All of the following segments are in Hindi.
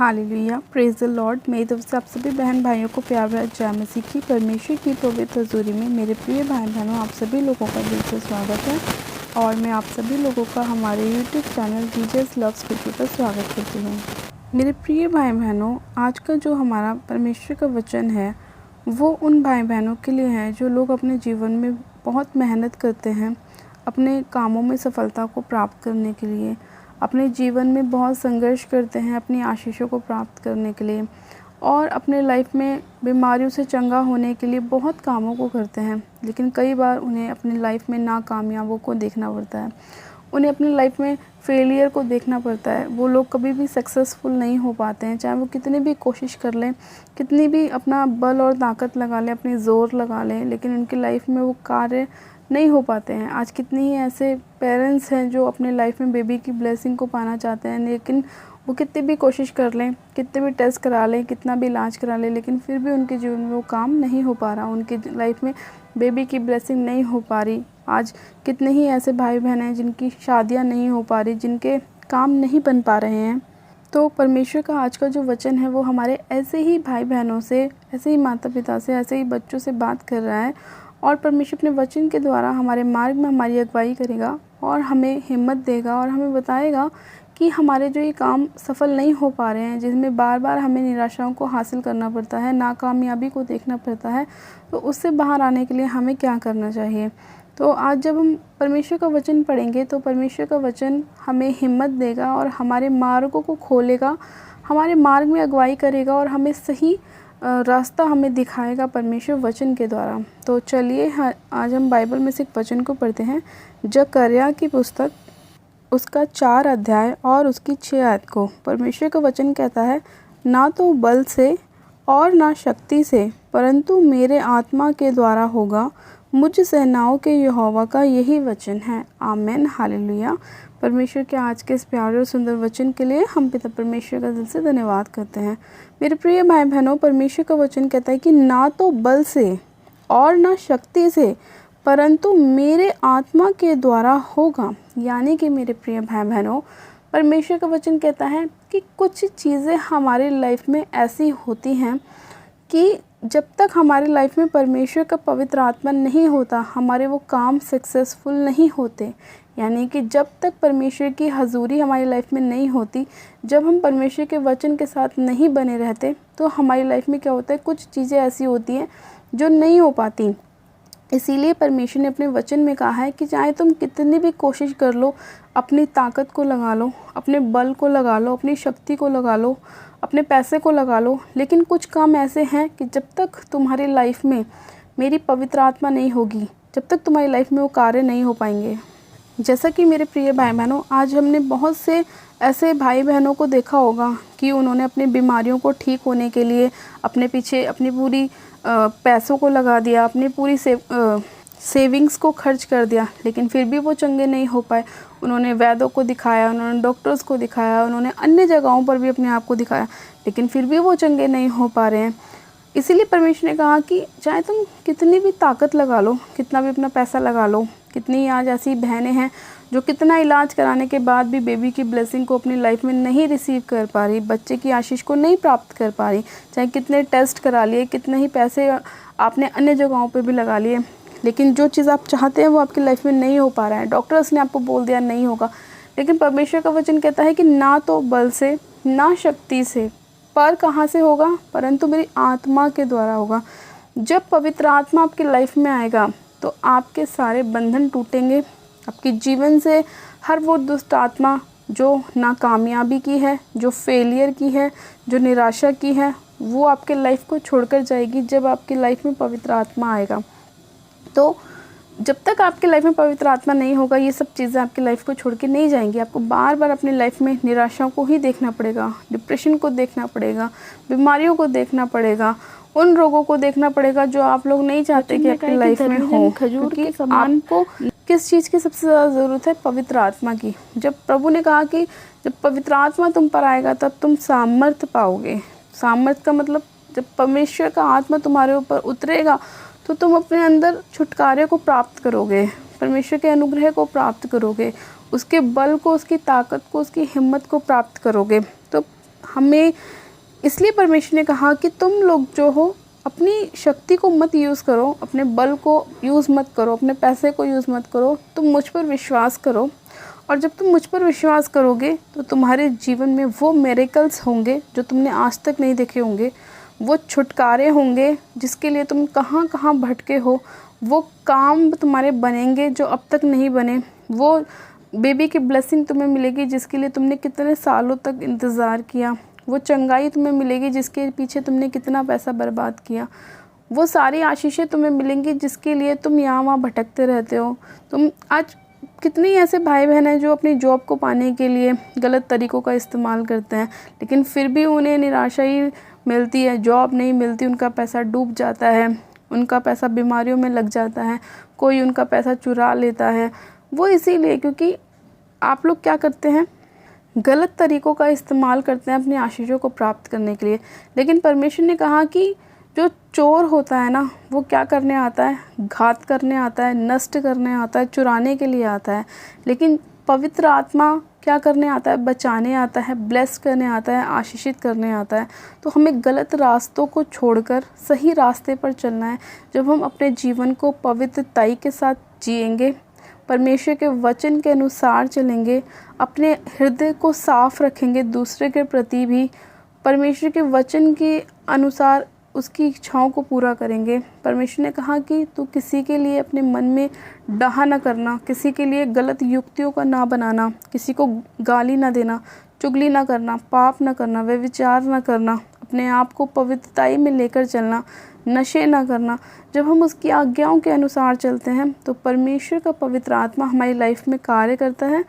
Hallelujah, praise the Lord. मेरी तरफ से आप सभी बहन भाइयों को प्यार भरा जय मसीह की। परमेश्वर की पवित्र हजूरी में मेरे प्रिय भाई बहनों, आप सभी लोगों का दिल से स्वागत है और मैं आप सभी लोगों का हमारे YouTube channel Jesus loves people पर स्वागत करती हूँ। मेरे प्रिय भाई बहनों, आज का जो हमारा परमेश्वर का वचन है वो उन भाई बहनों के लिए है जो लोग अपने जीवन में बहुत मेहनत करते हैं अपने कामों में सफलता को प्राप्त करने के लिए, अपने जीवन में बहुत संघर्ष करते हैं अपनी आशीषों को प्राप्त करने के लिए और अपने लाइफ में बीमारियों से चंगा होने के लिए बहुत कामों को करते हैं। लेकिन कई बार उन्हें अपनी लाइफ में नाकामयाबों को देखना पड़ता है, उन्हें अपनी लाइफ में फेलियर को देखना पड़ता है। वो लोग कभी भी सक्सेसफुल नहीं हो पाते हैं, चाहे वो कितनी भी कोशिश कर लें, कितनी भी अपना बल और ताकत लगा लें, अपनी ज़ोर लगा लें, लेकिन उनकी लाइफ में वो कार्य नहीं हो पाते हैं। आज कितनी ही ऐसे पेरेंट्स हैं जो अपने लाइफ में बेबी की ब्लेसिंग को पाना चाहते हैं, लेकिन वो कितनी भी कोशिश कर लें, कितने भी टेस्ट करा लें, कितना भी इलाज करा लें, लेकिन फिर भी उनके जीवन में वो काम नहीं हो पा रहा, उनकी लाइफ में बेबी की ब्लेसिंग नहीं हो पा रही। आज कितने ही ऐसे भाई बहन हैं जिनकी शादियां नहीं हो पा रही, जिनके काम नहीं बन पा रहे हैं। तो परमेश्वर का आज का जो वचन है वो हमारे ऐसे ही भाई बहनों से, ऐसे ही माता पिता से, ऐसे ही बच्चों से बात कर रहा है और परमेश्वर अपने वचन के द्वारा हमारे मार्ग में हमारी अगुवाई करेगा और हमें हिम्मत देगा और हमें बताएगा कि हमारे जो ये काम सफल नहीं हो पा रहे हैं, जिसमें बार बार हमें निराशाओं को हासिल करना पड़ता है, नाकामयाबी को देखना पड़ता है, तो उससे बाहर आने के लिए हमें क्या करना चाहिए। तो आज जब हम परमेश्वर का वचन पढ़ेंगे तो परमेश्वर का वचन हमें हिम्मत देगा और हमारे मार्गों को खोलेगा, हमारे मार्ग में अगुवाई करेगा और हमें सही रास्ता हमें दिखाएगा परमेश्वर वचन के द्वारा। तो चलिए आज हम बाइबल में से एक वचन को पढ़ते हैं, जकर्या की पुस्तक, उसका 4 अध्याय और उसकी 6 आयत को। परमेश्वर का वचन कहता है, ना तो बल से और ना शक्ति से, परंतु मेरे आत्मा के द्वारा होगा, मुझ सेनाओं के यहोवा का यही वचन है। आमीन, हालेलुया। परमेश्वर के आज के इस प्यारे और सुंदर वचन के लिए हम पिता परमेश्वर का दिल से धन्यवाद करते हैं। मेरे प्रिय भाई बहनों, परमेश्वर का वचन कहता है कि ना तो बल से और ना शक्ति से, परंतु मेरे आत्मा के द्वारा होगा। यानी कि मेरे प्रिय भाई बहनों, परमेश्वर का वचन कहता है कि कुछ चीज़ें हमारी लाइफ में ऐसी होती हैं कि जब तक हमारी लाइफ में परमेश्वर का पवित्र आत्मा नहीं होता, हमारे वो काम सक्सेसफुल नहीं होते। यानी कि जब तक परमेश्वर की हजूरी हमारी लाइफ में नहीं होती, जब हम परमेश्वर के वचन के साथ नहीं बने रहते, तो हमारी लाइफ में क्या होता है, कुछ चीज़ें ऐसी होती हैं जो नहीं हो पाती। इसीलिए परमेश्वर ने अपने वचन में कहा है कि चाहे तुम कितनी भी कोशिश कर लो, अपनी ताकत को लगा लो, अपने बल को लगा लो, अपनी शक्ति को लगा लो, अपने पैसे को लगा लो, लेकिन कुछ काम ऐसे हैं कि जब तक तुम्हारी लाइफ में मेरी पवित्र आत्मा नहीं होगी, जब तक तुम्हारी लाइफ में वो कार्य नहीं हो पाएंगे। जैसा कि मेरे प्रिय भाई बहनों, आज हमने बहुत से ऐसे भाई बहनों को देखा होगा कि उन्होंने अपनी बीमारियों को ठीक होने के लिए अपने पीछे अपनी पूरी पैसों को लगा दिया, अपनी पूरी सेविंग्स को खर्च कर दिया, लेकिन फिर भी वो चंगे नहीं हो पाए। उन्होंने वैद्यों को दिखाया, उन्होंने डॉक्टर्स को दिखाया, उन्होंने अन्य जगहों पर भी अपने आप को दिखाया, लेकिन फिर भी वो चंगे नहीं हो पा रहे हैं। इसीलिए परमेश्वर ने कहा कि चाहे तुम कितनी भी ताकत लगा लो, कितना भी अपना पैसा लगा लो, कितनी आज ऐसी बहनें हैं जो कितना इलाज कराने के बाद भी बेबी की ब्लेसिंग को अपनी लाइफ में नहीं रिसीव कर पा रही, बच्चे की आशीष को नहीं प्राप्त कर पा रही। चाहे कितने टेस्ट करा लिए, कितने ही पैसे आपने अन्य जगहों पे भी लगा लिए, लेकिन जो चीज़ आप चाहते हैं वो आपकी लाइफ में नहीं हो पा रहा है। डॉक्टर्स ने आपको बोल दिया नहीं होगा, लेकिन परमेश्वर का वचन कहता है कि ना तो बल से ना शक्ति से, पर कहाँ से होगा, परंतु मेरी आत्मा के द्वारा होगा। जब पवित्र आत्मा आपकी लाइफ में आएगा तो आपके सारे बंधन टूटेंगे, आपके जीवन से हर वो दुष्ट आत्मा जो नाकामयाबी की है, जो फेलियर की है, जो निराशा की है, वो आपके लाइफ को छोड़कर जाएगी जब आपकी लाइफ में पवित्र आत्मा आएगा। तो जब तक आपकी लाइफ में पवित्र आत्मा नहीं होगा, ये सब चीज़ें आपकी लाइफ को छोड़ के नहीं जाएंगी। आपको बार बार अपनी लाइफ में निराशाओं को ही देखना पड़ेगा, डिप्रेशन को देखना पड़ेगा, बीमारियों को देखना पड़ेगा, उन रोगों को देखना पड़ेगा जो आप लोग नहीं चाहते कि आपकी लाइफ में हो। खजूर के समान को किस चीज़ की सबसे ज़्यादा ज़रूरत है, पवित्र आत्मा की। जब प्रभु ने कहा कि जब पवित्र आत्मा तुम पर आएगा तब तुम सामर्थ्य पाओगे। सामर्थ्य का मतलब जब परमेश्वर का आत्मा तुम्हारे ऊपर उतरेगा तो तुम अपने अंदर छुटकारे को प्राप्त करोगे, परमेश्वर के अनुग्रह को प्राप्त करोगे, उसके बल को, उसकी ताकत को, उसकी हिम्मत को प्राप्त करोगे। तो हमें इसलिए परमेश्वर ने कहा कि तुम लोग जो हो अपनी शक्ति को मत यूज़ करो, अपने बल को यूज़ मत करो, अपने पैसे को यूज़ मत करो, तुम मुझ पर विश्वास करो। और जब तुम मुझ पर विश्वास करोगे तो तुम्हारे जीवन में वो मिरेकल्स होंगे जो तुमने आज तक नहीं देखे होंगे, वो छुटकारे होंगे जिसके लिए तुम कहाँ कहाँ भटके हो, वो काम तुम्हारे बनेंगे जो अब तक नहीं बने, वो बेबी की ब्लेसिंग तुम्हें मिलेगी जिसके लिए तुमने कितने सालों तक इंतज़ार किया, वो चंगाई तुम्हें मिलेगी जिसके पीछे तुमने कितना पैसा बर्बाद किया, वो सारी आशीषें तुम्हें मिलेंगी जिसके लिए तुम यहाँ वहाँ भटकते रहते हो। तुम आज कितने ऐसे भाई बहन हैं जो अपनी जॉब को पाने के लिए गलत तरीक़ों का इस्तेमाल करते हैं, लेकिन फिर भी उन्हें निराशा ही मिलती है, जॉब नहीं मिलती, उनका पैसा डूब जाता है, उनका पैसा बीमारियों में लग जाता है, कोई उनका पैसा चुरा लेता है। वो इसीलिए क्योंकि आप लोग क्या करते हैं, गलत तरीक़ों का इस्तेमाल करते हैं अपनी आशीषों को प्राप्त करने के लिए। लेकिन परमेश्वर ने कहा कि जो चोर होता है ना, वो क्या करने आता है, घात करने आता है, नष्ट करने आता है, चुराने के लिए आता है। लेकिन पवित्र आत्मा क्या करने आता है, बचाने आता है, ब्लेस करने आता है, आशीषित करने आता है। तो हमें गलत रास्तों को छोड़कर सही रास्ते पर चलना है। जब हम अपने जीवन को पवित्रताई के साथ जिएंगे, परमेश्वर के वचन के अनुसार चलेंगे, अपने हृदय को साफ रखेंगे दूसरे के प्रति भी, परमेश्वर के वचन के अनुसार उसकी इच्छाओं को पूरा करेंगे। परमेश्वर ने कहा कि तू किसी के लिए अपने मन में डाहा ना करना, किसी के लिए गलत युक्तियों का ना बनाना, किसी को गाली ना देना, चुगली ना करना, पाप ना करना, व्यभिचार ना करना, अपने आप को पवित्रताई में लेकर चलना, नशे ना करना। जब हम उसकी आज्ञाओं के अनुसार चलते हैं तो परमेश्वर का पवित्र आत्मा हमारी लाइफ में कार्य करता है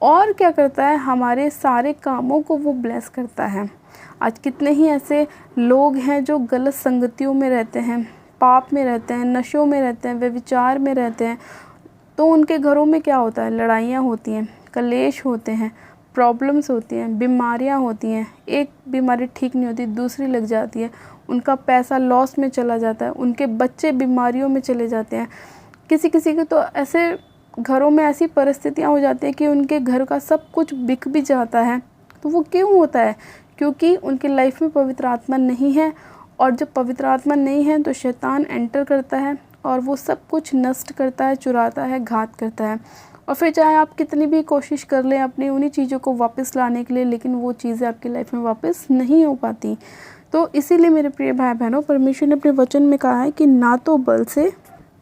और क्या करता है, हमारे सारे कामों को वो ब्लेस करता है। आज कितने ही ऐसे लोग हैं जो गलत संगतियों में रहते हैं, पाप में रहते हैं, नशों में रहते हैं, व्यभिचार में रहते हैं, तो उनके घरों में क्या होता है, लड़ाइयाँ होती हैं, कलेश होते हैं, प्रॉब्लम्स होती हैं, बीमारियाँ होती हैं, एक बीमारी ठीक नहीं होती दूसरी लग जाती है, उनका पैसा लॉस में चला जाता है, उनके बच्चे बीमारियों में चले जाते हैं। किसी किसी के तो ऐसे घरों में ऐसी परिस्थितियाँ हो जाती हैं कि उनके घर का सब कुछ बिक भी जाता है। तो वो क्यों होता है, क्योंकि उनकी लाइफ में पवित्र आत्मा नहीं है। और जब पवित्र आत्मा नहीं है तो शैतान एंटर करता है और वो सब कुछ नष्ट करता है, चुराता है, घात करता है। और फिर चाहे आप कितनी भी कोशिश कर लें अपनी उन्हीं चीज़ों को वापस लाने के लिए, लेकिन वो चीज़ें आपकी लाइफ में वापस नहीं हो पाती। तो इसीलिए मेरे प्रिय भाई बहनों, परमेश्वर ने अपने वचन में कहा है कि ना तो बल से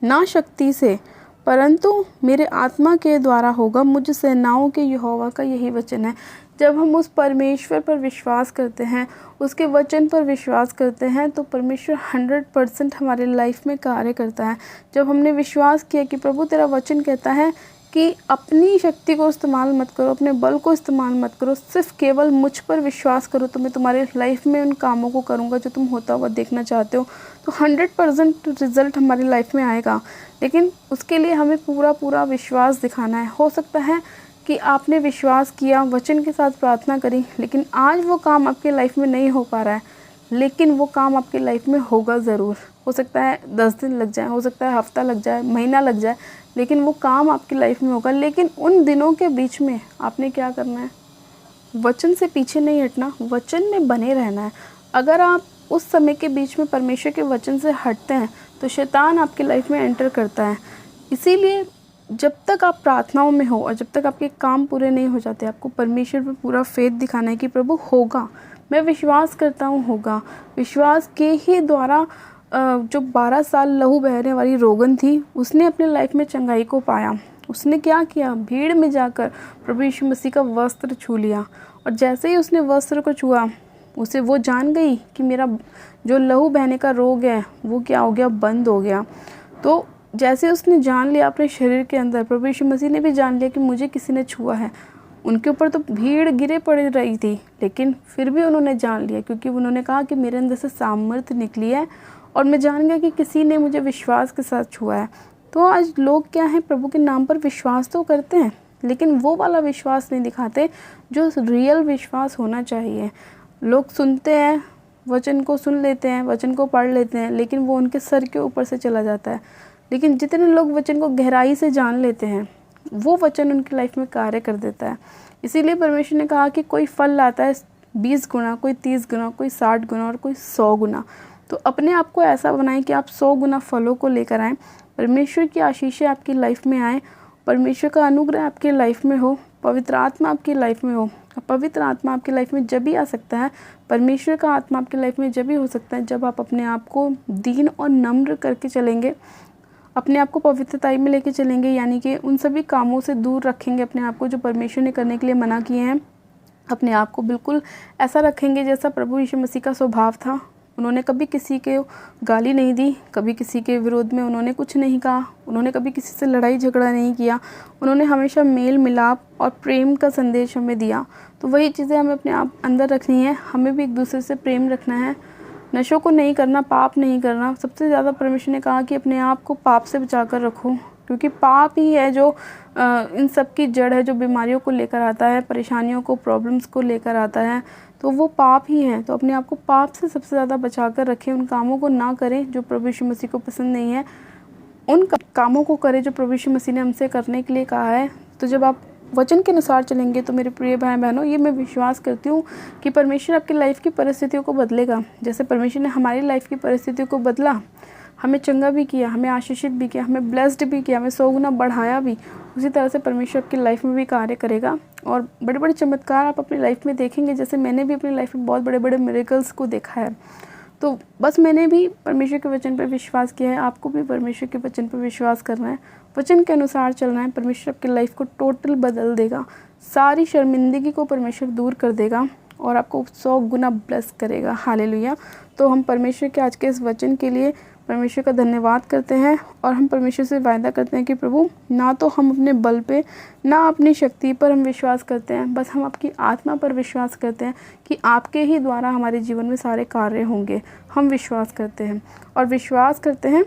ना शक्ति से परंतु मेरे आत्मा के द्वारा होगा, मुझ सेनाओं के यहोवा का यही वचन है। जब हम उस परमेश्वर पर विश्वास करते हैं, उसके वचन पर विश्वास करते हैं, तो परमेश्वर 100% हमारे लाइफ में कार्य करता है। जब हमने विश्वास किया कि प्रभु तेरा वचन कहता है कि अपनी शक्ति को इस्तेमाल मत करो, अपने बल को इस्तेमाल मत करो, सिर्फ केवल मुझ पर विश्वास करो, तो मैं तुम्हारे लाइफ में उन कामों को करूँगा जो तुम होता हुआ देखना चाहते हो, तो 100% रिज़ल्ट हमारी लाइफ में आएगा। लेकिन उसके लिए हमें पूरा विश्वास दिखाना है। हो सकता है कि आपने विश्वास किया, वचन के साथ प्रार्थना करी, लेकिन आज वो काम आपके लाइफ में नहीं हो पा रहा है, लेकिन वो काम आपकी लाइफ में होगा ज़रूर। हो सकता है 10 दिन लग जाए, हो सकता है हफ्ता लग जाए, महीना लग जाए, लेकिन वो काम आपकी लाइफ में होगा। लेकिन उन दिनों के बीच में आपने क्या करना है, वचन से पीछे नहीं हटना, वचन में बने रहना है। अगर आप उस समय के बीच में परमेश्वर के वचन से हटते हैं तो शैतान आपकी लाइफ में एंटर करता है। इसीलिए जब तक आप प्रार्थनाओं में हो और जब तक आपके काम पूरे नहीं हो जाते, आपको परमेश्वर पर पूरा फेथ दिखाना है कि प्रभु होगा, मैं विश्वास करता हूँ होगा। विश्वास के ही द्वारा जो 12 साल लहू बहने वाली रोगन थी, उसने अपने लाइफ में चंगाई को पाया। उसने क्या किया, भीड़ में जाकर प्रभु यीशु मसीह का वस्त्र छू लिया, और जैसे ही उसने वस्त्र को छुआ, उसे वो जान गई कि मेरा जो लहू बहने का रोग है वो क्या हो गया, बंद हो गया। तो जैसे उसने जान लिया अपने शरीर के अंदर, प्रभु यीशु मसीह ने भी जान लिया कि मुझे किसी ने छुआ है। उनके ऊपर तो भीड़ गिरे पड़ रही थी, लेकिन फिर भी उन्होंने जान लिया, क्योंकि उन्होंने कहा कि मेरे अंदर से सामर्थ्य निकली है और मैं जान गया कि किसी ने मुझे विश्वास के साथ छुआ है। तो आज लोग क्या हैं, प्रभु के नाम पर विश्वास तो करते हैं, लेकिन वो वाला विश्वास नहीं दिखाते जो रियल विश्वास होना चाहिए। लोग सुनते हैं, वचन को सुन लेते हैं, वचन को पढ़ लेते हैं, लेकिन वो उनके सर के ऊपर से चला जाता है। लेकिन जितने लोग वचन को गहराई से जान लेते हैं, वो वचन उनकी लाइफ में कार्य कर देता है। इसीलिए परमेश्वर ने कहा कि कोई फल लाता है 20 गुना, कोई 30 गुना, कोई 60 गुना और कोई 100 गुना। तो अपने आप को ऐसा बनाएं कि आप 100 गुना फलों को लेकर आएँ, परमेश्वर की आशीषें आपकी लाइफ में आएँ, परमेश्वर का अनुग्रह आपकी लाइफ में हो, पवित्र आत्मा आपकी लाइफ में हो। पवित्र आत्मा आपकी लाइफ में जब भी आ सकता है, परमेश्वर का आत्मा आपकी लाइफ में जब भी हो सकता है जब आप अपने आप को दीन और नम्र करके चलेंगे, अपने आप को पवित्रताई में लेके चलेंगे, यानी कि उन सभी कामों से दूर रखेंगे अपने आप को जो परमेश्वर ने करने के लिए मना किए हैं। अपने आप को बिल्कुल ऐसा रखेंगे जैसा प्रभु यीशु मसीह का स्वभाव था। उन्होंने कभी किसी के गाली नहीं दी, कभी किसी के विरोध में उन्होंने कुछ नहीं कहा, उन्होंने कभी किसी से लड़ाई झगड़ा नहीं किया, उन्होंने हमेशा मेल मिलाप और प्रेम का संदेश हमें दिया। तो वही चीज़ें हमें अपने आप अंदर रखनी है। हमें भी एक दूसरे से प्रेम रखना है, नशों को नहीं करना, पाप नहीं करना। सबसे ज़्यादा परमेश्वर ने कहा कि अपने आप को पाप से बचा कर रखो, क्योंकि पाप ही है जो इन सब की जड़ है, जो बीमारियों को लेकर आता है, परेशानियों को, प्रॉब्लम्स को लेकर आता है, तो वो पाप ही है। तो अपने आप को पाप से सबसे ज़्यादा बचा कर रखें, उन कामों को ना करें जो प्रभु यीशु मसीह को पसंद नहीं है, उन कामों को करें जो प्रभु यीशु मसीह ने हमसे करने के लिए कहा है। तो जब आप वचन के अनुसार चलेंगे तो मेरे प्रिय भाई बहनों, ये मैं विश्वास करती हूँ कि परमेश्वर आपकी लाइफ की परिस्थितियों को बदलेगा। जैसे परमेश्वर ने हमारी लाइफ की परिस्थितियों को बदला, हमें चंगा भी किया, हमें आशीषित भी किया, हमें ब्लेस्ड भी किया, हमें 100 गुना बढ़ाया भी, उसी तरह से परमेश्वर आपकी लाइफ में भी कार्य करेगा और बड़े बड़े चमत्कार आप अपनी लाइफ में देखेंगे। जैसे मैंने भी अपनी लाइफ में बहुत बड़े बड़े मिरेकल्स को देखा है। तो बस मैंने भी परमेश्वर के वचन पर विश्वास किया है, आपको भी परमेश्वर के वचन पर विश्वास करना है, वचन के अनुसार चलना है। परमेश्वर आपकी लाइफ को टोटल बदल देगा, सारी शर्मिंदगी को परमेश्वर दूर कर देगा और आपको 100 गुना ब्लेस करेगा। हालेलुया। तो हम परमेश्वर के आज के इस वचन के लिए परमेश्वर का धन्यवाद करते हैं और हम परमेश्वर से वायदा करते हैं कि प्रभु, ना तो हम अपने बल पे, ना अपनी शक्ति पर हम विश्वास करते हैं, बस हम आपकी आत्मा पर विश्वास करते हैं कि आपके ही द्वारा हमारे जीवन में सारे कार्य होंगे। हम विश्वास करते हैं और विश्वास करते हैं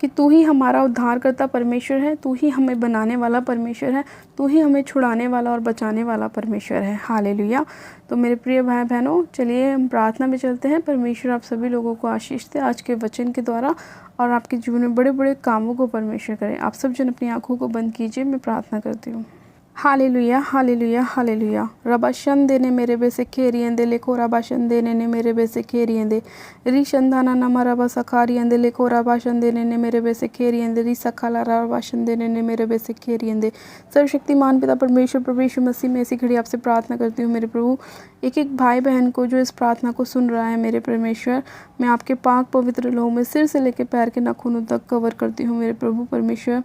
कि तू ही हमारा उद्धारकर्ता परमेश्वर है, तू ही हमें बनाने वाला परमेश्वर है, तू ही हमें छुड़ाने वाला और बचाने वाला परमेश्वर है। हालेलुया। तो मेरे प्रिय भाई बहनों, चलिए हम प्रार्थना में चलते हैं। परमेश्वर आप सभी लोगों को आशीष दे आज के वचन के द्वारा और आपके जीवन में बड़े बड़े कामों को परमेश्वर करे। आप सब जन अपनी आंखों को बंद कीजिए, मैं प्रार्थना करती हूँ। Hallelujah hallelujah hallelujah. रबाशन देने मेरे बेसे खेरियंदे लेको रबाशन देने ने मेरे बेसे खेरियंदे रिशंदाना नमा रबा सखारियंदे लेको रबाशन देने ने मेरे बेसे खेरियंदे रि सखाला रबाशन देने ने मेरे बेसे खेरियंदे। सर्वशक्तिमान पिता परमेश्वर प्रभु यीशु मसीह में ऐसी घड़ी आपसे प्रार्थना करती हूँ मेरे प्रभु, एक एक भाई बहन को जो इस प्रार्थना को सुन रहा है मेरे परमेश्वर, मैं आपके पाक पवित्र लहू में सिर से लेकर पैर के नाखूनों तक कवर करती हूँ मेरे प्रभु परमेश्वर।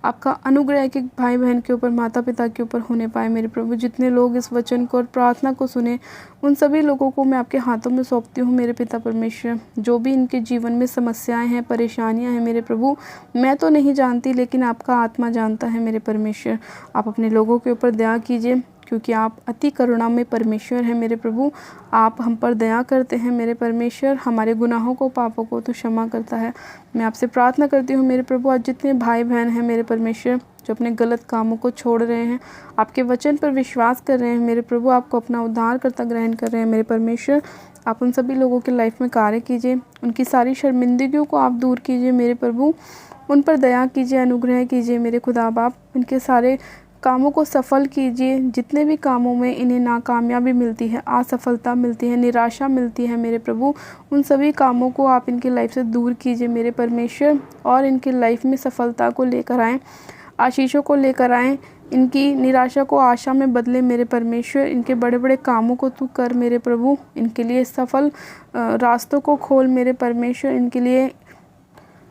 आपका अनुग्रह एक एक भाई बहन के ऊपर, माता पिता के ऊपर होने पाए मेरे प्रभु। जितने लोग इस वचन को और प्रार्थना को सुने, उन सभी लोगों को मैं आपके हाथों में सौंपती हूँ मेरे पिता परमेश्वर। जो भी इनके जीवन में समस्याएं हैं, परेशानियां हैं मेरे प्रभु, मैं तो नहीं जानती, लेकिन आपका आत्मा जानता है मेरे परमेश्वर। आप अपने लोगों के ऊपर दया कीजिए, क्योंकि आप अति करुणा में परमेश्वर हैं मेरे प्रभु। आप हम पर दया करते हैं मेरे परमेश्वर, हमारे गुनाहों को, पापों को तो क्षमा करता है। मैं आपसे प्रार्थना करती हूँ मेरे प्रभु, आज जितने भाई बहन हैं मेरे परमेश्वर जो अपने गलत कामों को छोड़ रहे हैं, आपके वचन पर विश्वास कर रहे हैं मेरे प्रभु, आपको अपना उद्धारकर्ता ग्रहण कर रहे हैं मेरे परमेश्वर, आप उन सभी लोगों की लाइफ में कार्य कीजिए, उनकी सारी शर्मिंदगियों को आप दूर कीजिए मेरे प्रभु, उन पर दया कीजिए, अनुग्रह कीजिए मेरे खुदा बाप, इनके सारे कामों को सफल कीजिए। जितने भी कामों में इन्हें नाकामयाबी मिलती है, असफलता मिलती है, निराशा मिलती है मेरे प्रभु, उन सभी कामों को आप इनकी लाइफ से दूर कीजिए मेरे परमेश्वर और इनकी लाइफ में सफलता को लेकर आएँ, आशीषों को लेकर आएँ, इनकी निराशा को आशा में बदले मेरे परमेश्वर। इनके बड़े बड़े कामों को तू कर मेरे प्रभु, इनके लिए सफल रास्तों को खोल मेरे परमेश्वर, इनके लिए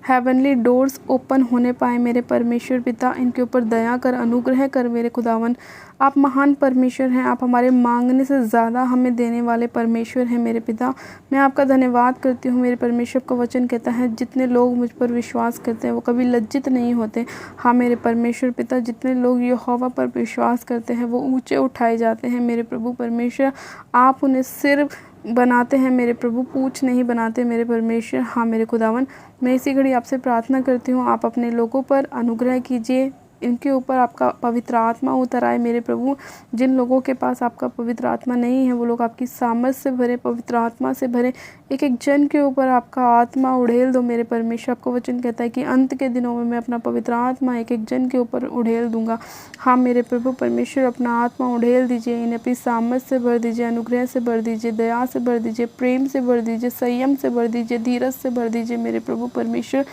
हेवनली डोर्स ओपन होने पाए मेरे परमेश्वर पिता। इनके ऊपर दया कर, अनुग्रह कर मेरे खुदावन। आप महान परमेश्वर हैं, आप हमारे मांगने से ज़्यादा हमें देने वाले परमेश्वर हैं मेरे पिता। मैं आपका धन्यवाद करती हूँ मेरे परमेश्वर का वचन कहता है, जितने लोग मुझ पर विश्वास करते हैं वो कभी लज्जित नहीं होते। हाँ मेरे परमेश्वर पिता, जितने लोग यहोवा पर विश्वास करते हैं वो ऊँचे उठाए जाते हैं मेरे प्रभु परमेश्वर। आप उन्हें सिर बनाते हैं मेरे प्रभु, पूछ नहीं बनाते मेरे परमेश्वर। हाँ मेरे खुदावन, मैं इसी घड़ी आपसे प्रार्थना करती हूँ, आप अपने लोगों पर अनुग्रह कीजिए, इनके ऊपर आपका पवित्र आत्मा उतर आए मेरे प्रभु। जिन लोगों के पास आपका पवित्र आत्मा नहीं है वो लोग आपकी सामर्थ से भरे, पवित्र आत्मा से भरे। एक एक जन के ऊपर आपका आत्मा उड़ेल दो मेरे परमेश्वर। आपका वचन कहता है कि अंत के दिनों में मैं अपना पवित्र आत्मा एक एक जन के ऊपर उड़ेल दूंगा। हाँ मेरे प्रभु परमेश्वर, अपना आत्मा उड़ेल दीजिए, इन्हें अपनी सामर्थ से भर दीजिए, अनुग्रह से भर दीजिए, दया से भर दीजिए, प्रेम से भर दीजिए, संयम से भर दीजिए, धीरज से भर दीजिए मेरे प्रभु परमेश्वर।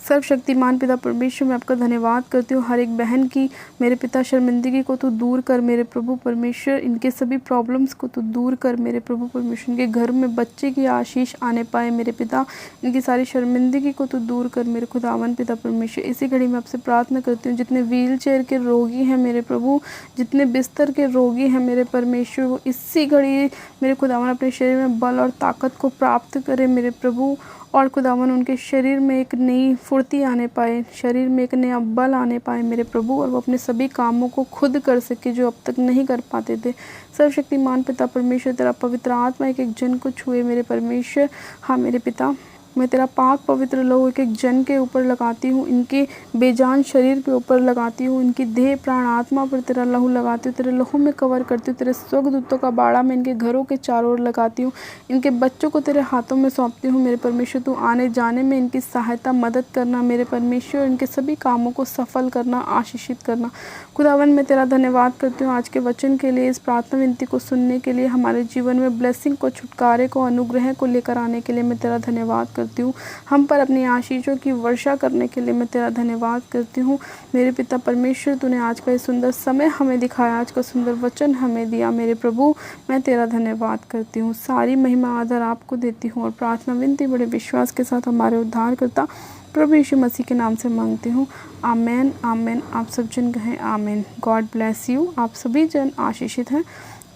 सर्वशक्तिमान पिता परमेश्वर, मैं आपका धन्यवाद करती हूँ हर एक बहन की। मेरे पिता शर्मिंदगी को तो दूर कर मेरे प्रभु परमेश्वर, इनके सभी प्रॉब्लम्स को तो दूर कर मेरे प्रभु परमेश्वर। इनके घर में बच्चे की आशीष आने पाए मेरे पिता, इनकी सारी शर्मिंदगी को तो दूर कर मेरे खुदावन पिता परमेश्वर। इसी घड़ी में आपसे प्रार्थना करती हूँ जितने व्हील चेयर के रोगी हैं मेरे प्रभु, जितने बिस्तर के रोगी हैं मेरे परमेश्वर, वो इसी घड़ी मेरे खुदावन अपने शरीर में बल और ताकत को प्राप्त करें मेरे प्रभु। और खुदावन उनके शरीर में एक नई फुर्ती आने पाए, शरीर में एक नया बल आने पाए मेरे प्रभु, और वो अपने सभी कामों को खुद कर सके जो अब तक नहीं कर पाते थे। सर्वशक्तिमान पिता परमेश्वर, तेरा पवित्र आत्मा एक एक जन को छुए मेरे परमेश्वर। हाँ मेरे पिता, मैं तेरा पाक पवित्र लहू एक एक जन के ऊपर लगाती हूँ, इनके बेजान शरीर के ऊपर लगाती हूँ, इनकी देह प्राण आत्मा पर तेरा लहू लगाती हूँ, तेरे लहू में कवर करती हूँ, तेरे स्वर्गदूतों का बाड़ा मैं इनके घरों के चारों ओर लगाती हूँ, इनके बच्चों को तेरे हाथों में सौंपती हूँ मेरे परमेश्वर। तू आने जाने में इनकी सहायता मदद करना मेरे परमेश्वर, इनके सभी कामों को सफल करना, आशीषित करना। खुदावन मैं तेरा धन्यवाद करती हूँ आज के वचन के लिए, इस प्रार्थना विनती को सुनने के लिए, हमारे जीवन में ब्लेसिंग को, छुटकारे को, अनुग्रह को लेकर आने के लिए मैं तेरा धन्यवाद करती हूँ। हम पर अपनी आशीषों की वर्षा करने के लिए मैं तेरा धन्यवाद करती हूँ मेरे पिता परमेश्वर। तूने आज का ये सुंदर समय हमें दिखाया, आज का सुंदर वचन हमें दिया मेरे प्रभु, मैं तेरा धन्यवाद करती हूँ। सारी महिमा आदर आपको देती हूँ और प्रार्थना विनती बड़े विश्वास के साथ हमारे उद्धारकर्ता प्रभु यीशु मसीह के नाम से मांगती हूँ, आमेन आमेन। आप सब जन कहें आमेन। God bless you. आप सभी जन आशीषित हैं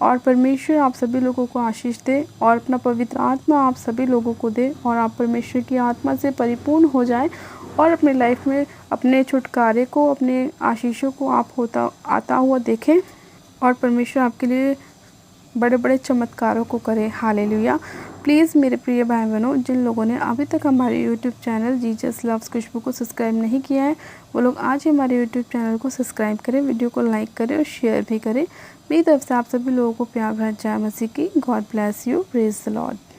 और परमेश्वर आप सभी लोगों को आशीष दे और अपना पवित्र आत्मा आप सभी लोगों को दे और आप परमेश्वर की आत्मा से परिपूर्ण हो जाए और अपने लाइफ में अपने छुटकारे को, अपने आशीषों को आप आता हुआ देखें और परमेश्वर आपके लिए बड़े बड़े चमत्कारों को करे। हालेलुया। प्लीज़ मेरे प्रिय भाई बहनों, जिन लोगों ने अभी तक हमारे यूट्यूब चैनल जीसस लव्स खुशबू को सब्सक्राइब नहीं किया है वो लोग आज ही हमारे यूट्यूब चैनल को सब्सक्राइब करें, वीडियो को लाइक करें और शेयर भी करें। मेरी तरफ से आप सभी लोगों को प्यार भरा जय मसीह की। God bless you. Praise the Lord.